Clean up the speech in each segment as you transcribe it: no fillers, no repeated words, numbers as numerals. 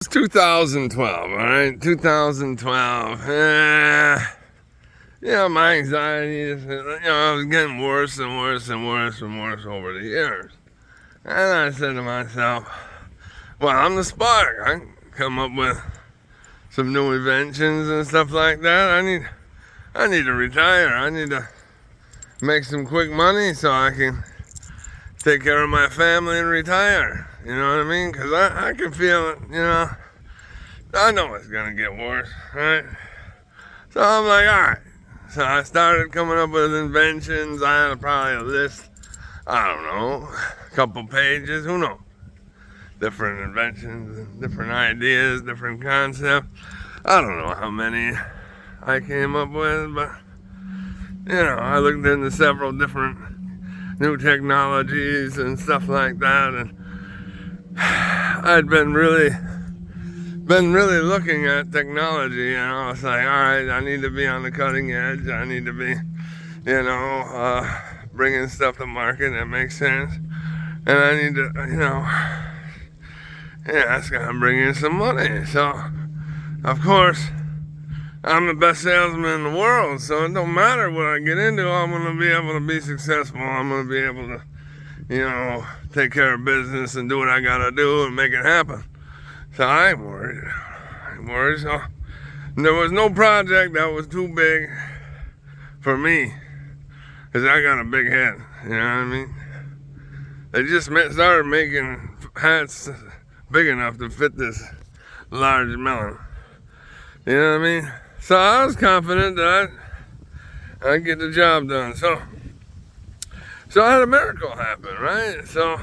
It's 2012, all right? 2012. My anxiety is, it was getting worse and worse and worse and worse over the years. And I said to myself, well, I'm the spark. I can come up with some new inventions and stuff like that. I need to retire. I need to make some quick money so I can take care of my family and retire. You know what I mean? Because I can feel it, I know it's going to get worse, right? So I'm like, all right. So I started coming up with inventions. I had probably a list, I don't know, a couple pages, who knows? Different inventions, different ideas, different concepts. I don't know how many I came up with, but, I looked into several different new technologies and stuff like that, and I'd been really looking at technology, it's like, all right, I need to be on the cutting edge. I need to be, bringing stuff to market that makes sense, and I need to, it's gonna bring in some money. So, of course, I'm the best salesman in the world, so it don't matter what I get into, I'm gonna be able to be successful. I'm gonna be able to, take care of business and do what I gotta do and make it happen. So I ain't worried. So there was no project that was too big for me, because I got a big head, you know what I mean? They just started making hats big enough to fit this large melon. You know what I mean? So I was confident that I'd get the job done. So I had a miracle happen, right? So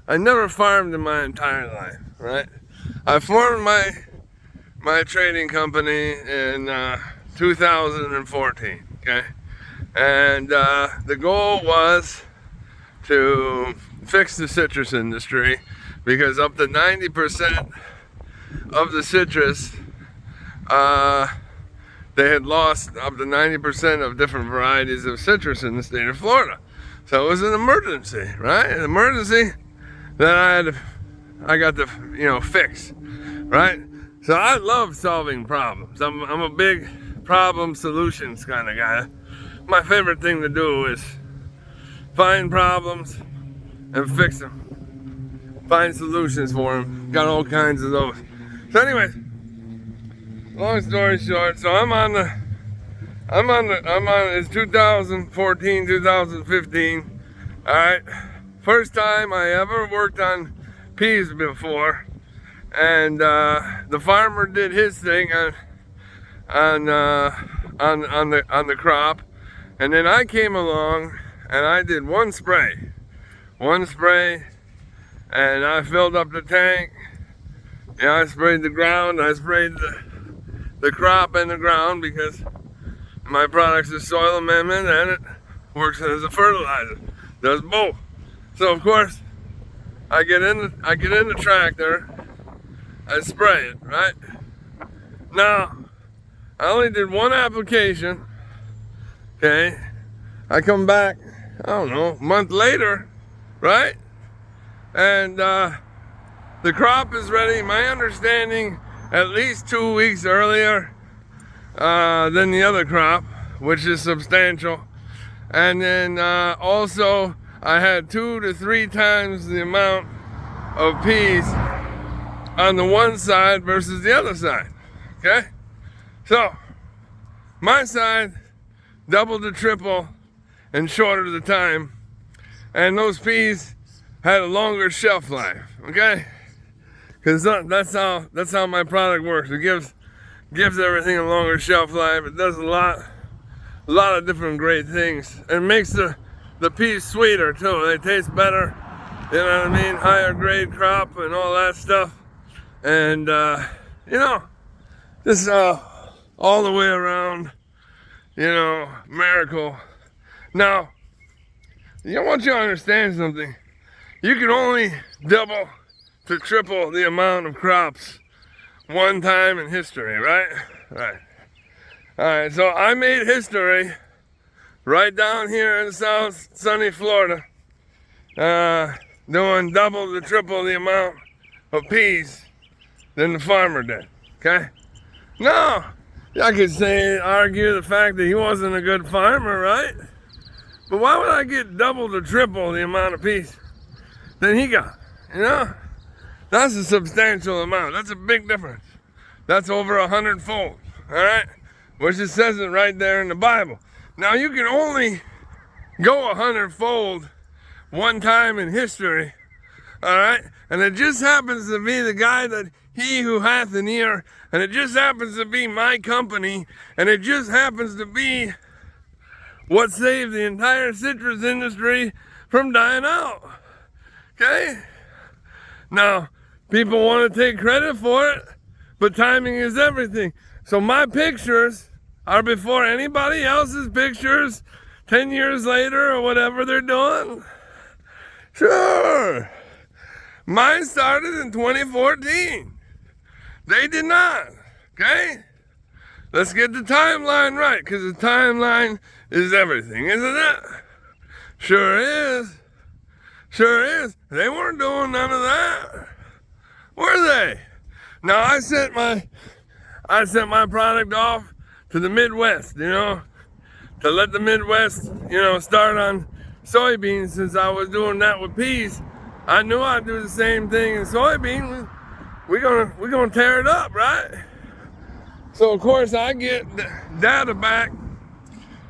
I never farmed in my entire life, right? I formed my trading company in 2014, okay? And the goal was to fix the citrus industry, because up to 90% of the citrus, they had lost up to 90% of different varieties of citrus in the state of Florida. So it was an emergency, right? An emergency that I got to, fix, right? So I love solving problems. I'm a big problem solutions kind of guy. My favorite thing to do is find problems and fix them. Find solutions for them. Got all kinds of those. So anyways, long story short, so it's 2014, 2015, all right? First time I ever worked on peas before, and the farmer did his thing on the crop, and then I came along and I did one spray, and I filled up the tank. I sprayed the ground, I sprayed the crop and the ground, because my product's a soil amendment and it works as a fertilizer. Does both. So of course, I get in the tractor, I spray it, right? Now, I only did one application, okay? I come back, I don't know, a month later, right? And the crop is ready. My understanding, at least 2 weeks earlier than the other crop, which is substantial. And then also, I had 2 to 3 times the amount of peas on the one side versus the other side, okay? So, my side doubled to triple and shorter the time, and those peas had a longer shelf life, okay? Because that's how my product works. It gives everything a longer shelf life. It does a lot of different great things. It makes the peas sweeter too. They taste better. You know what I mean? Higher grade crop and all that stuff. And just all the way around, miracle. Now, I want you to understand something. You can only double to triple the amount of crops one time in history, right? Right. All right, so I made history right down here in South sunny Florida, doing double to triple the amount of peas than the farmer did, okay? No, I could argue the fact that he wasn't a good farmer, right? But why would I get double to triple the amount of peas than he got, you know? That's a substantial amount. That's a big difference. That's over 100-fold, all right? Which it says it right there in the Bible. Now, you can only go 100-fold one time in history, all right? And it just happens to be the guy that he who hath an ear, and it just happens to be my company, and it just happens to be what saved the entire citrus industry from dying out, okay? Now, people want to take credit for it, but timing is everything. So my pictures are before anybody else's pictures 10 years later or whatever they're doing. Sure. Mine started in 2014. They did not, okay? Let's get the timeline right, because the timeline is everything, isn't it? Sure is. Sure is. They weren't doing none of that. Were they? Now, I sent my product off to the Midwest, you know, to let the Midwest, you know, start on soybeans. Since I was doing that with peas, I knew I'd do the same thing in soybeans. We're gonna tear it up, right? So of course I get data back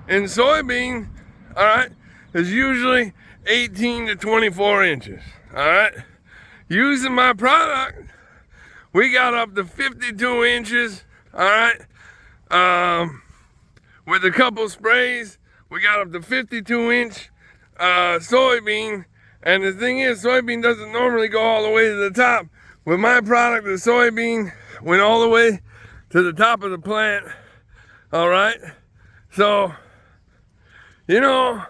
in soybean, all right, is usually 18 to 24 inches, all right? Using my product, we got up to 52 inches, all right? With a couple sprays, we got up to 52-inch soybean. And the thing is, soybean doesn't normally go all the way to the top. With my product, the soybean went all the way to the top of the plant, all right? So, you know,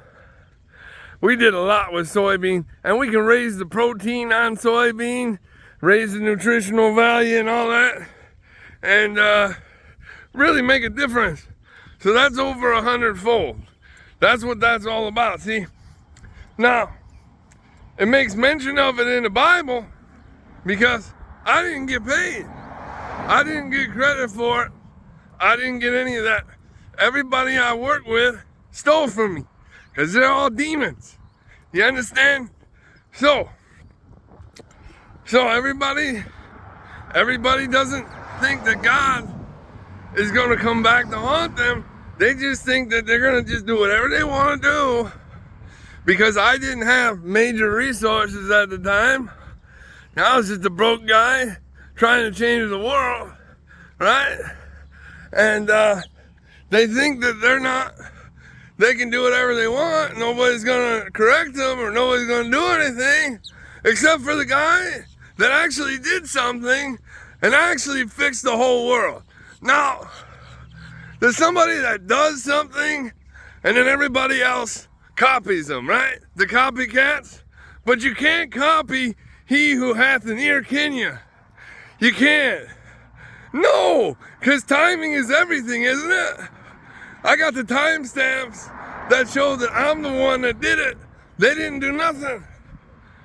we did a lot with soybean, and we can raise the protein on soybean, raise the nutritional value and all that, and really make a difference. So that's over 100-fold. That's what that's all about, see? Now, it makes mention of it in the Bible because I didn't get paid. I didn't get credit for it. I didn't get any of that. Everybody I work with stole from me because they're all demons. You understand? So everybody doesn't think that God is going to come back to haunt them. They just think that they're going to just do whatever they want to do because I didn't have major resources at the time. Now I was just a broke guy trying to change the world, right? And they think that they can do whatever they want. Nobody's going to correct them or nobody's going to do anything except for the guy that actually did something and actually fixed the whole world. Now, there's somebody that does something and then everybody else copies them, right? The copycats. But you can't copy he who hath an ear, can you? You can't. No, because timing is everything, isn't it? I got the timestamps that show that I'm the one that did it. They didn't do nothing.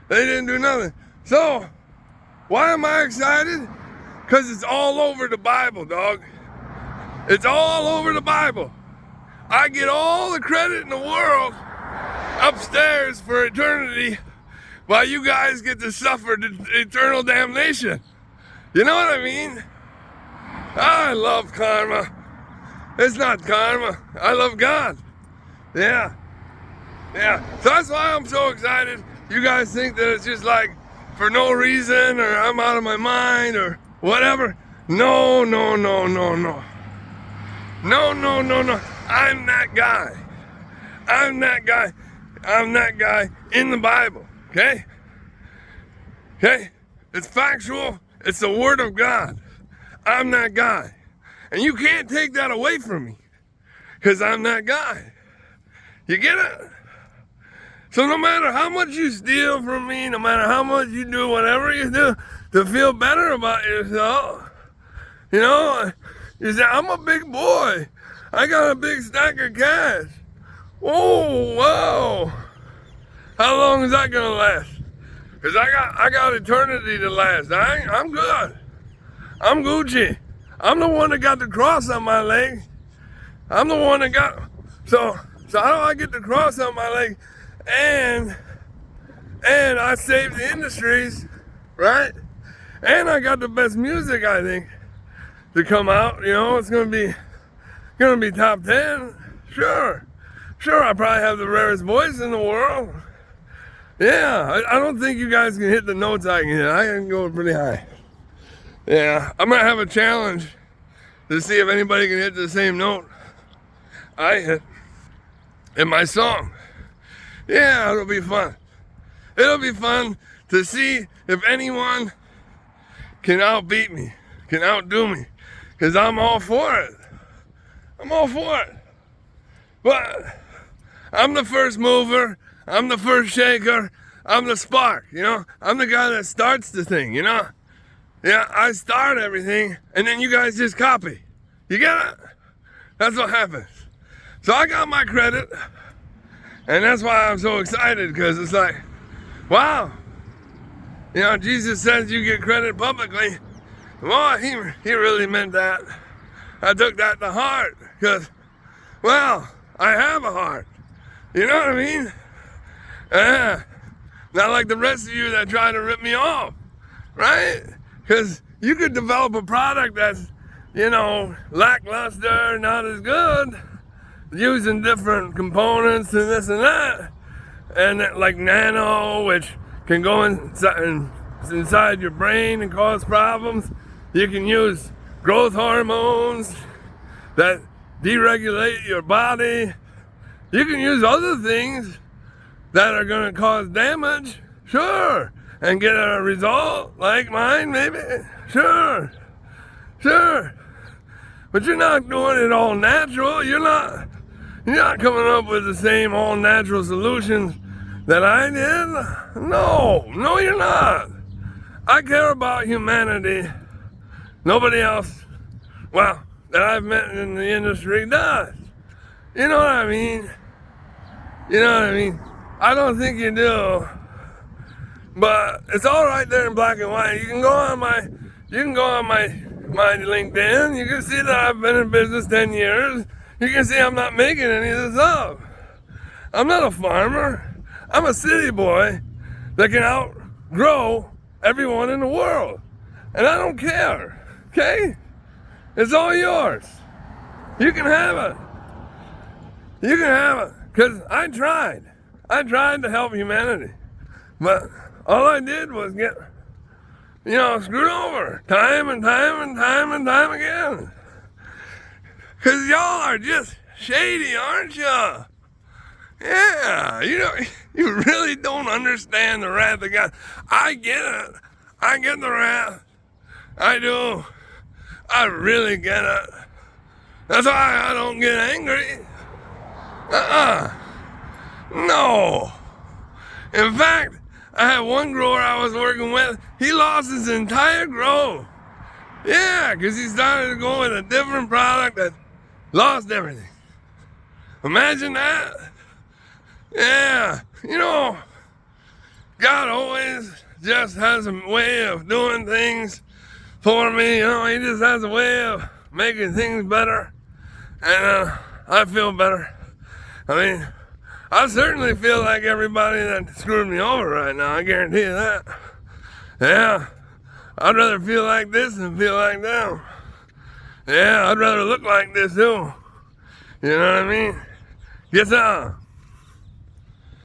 They didn't do nothing. So, why am I excited? Because it's all over the Bible, dog. It's all over the Bible. I get all the credit in the world upstairs for eternity while you guys get to suffer eternal damnation. You know what I mean? I love karma. It's not karma. I love God. Yeah. So that's why I'm so excited. You guys think that it's just like for no reason or I'm out of my mind or whatever. No. I'm that guy. I'm that guy in the Bible. Okay? It's factual. It's the Word of God. I'm that guy. And you can't take that away from me. Because I'm that guy. You get it? So no matter how much you steal from me, no matter how much you do whatever you do to feel better about yourself, you know, you say, I'm a big boy. I got a big stack of cash. Oh, wow. How long is that going to last? Cause I got eternity to last. I'm good. I'm Gucci. I'm the one that got the cross on my leg. I'm the one that got, so how do I get the cross on my leg? And I saved the industries, right? And I got the best music, I think, to come out. You know, it's gonna be top 10. Sure, I probably have the rarest voice in the world. Yeah, I don't think you guys can hit the notes I can hit. I can go pretty high. Yeah, I might have a challenge to see if anybody can hit the same note I hit in my song. Yeah, it'll be fun. It'll be fun to see if anyone can outbeat me, can outdo me, because I'm all for it. I'm all for it. But I'm the first mover, I'm the first shaker, I'm the spark, you know? I'm the guy that starts the thing, you know? Yeah, I start everything, and then you guys just copy. You get it? That's what happens. So I got my credit, and that's why I'm so excited, because it's like, wow. You know, Jesus says you get credit publicly. Well, he really meant that. I took that to heart, because, well, I have a heart. You know what I mean? Not like the rest of you that try to rip me off, right? Because you could develop a product that's, you know, lackluster, not as good, using different components and this and that, and like nano, which can go inside your brain and cause problems. You can use growth hormones that deregulate your body. You can use other things that are going to cause damage, sure, and get a result like mine, maybe, sure. But you're not doing it all natural. You're not coming up with the same all natural solutions that I did. No, you're not. I care about humanity. Nobody else, well, that I've met in the industry does. You know what I mean? You know what I mean? I don't think you do. But it's all right there in black and white. You can go on my LinkedIn. You can see that I've been in business 10 years. You can see I'm not making any of this up. I'm not a farmer. I'm a city boy that can outgrow everyone in the world. And I don't care. Okay? It's all yours. You can have it. You can have it. Because I tried. I tried to help humanity. But all I did was get, you know, screwed over time and time again. Because y'all are just shady, aren't you? Yeah, you know, you really don't understand the wrath of God. I get it. I get the wrath. I do. I really get it. That's why I don't get angry. No. In fact, I had one grower I was working with, he lost his entire grove. Yeah, because he started to go with a different product that lost everything. Imagine that. Yeah, you know, God always just has a way of doing things for me. You know, he just has a way of making things better. And I feel better. I mean, I certainly feel like everybody that screwed me over right now, I guarantee you that. Yeah, I'd rather feel like this than feel like them. Yeah, I'd rather look like this too. You know what I mean? Get some.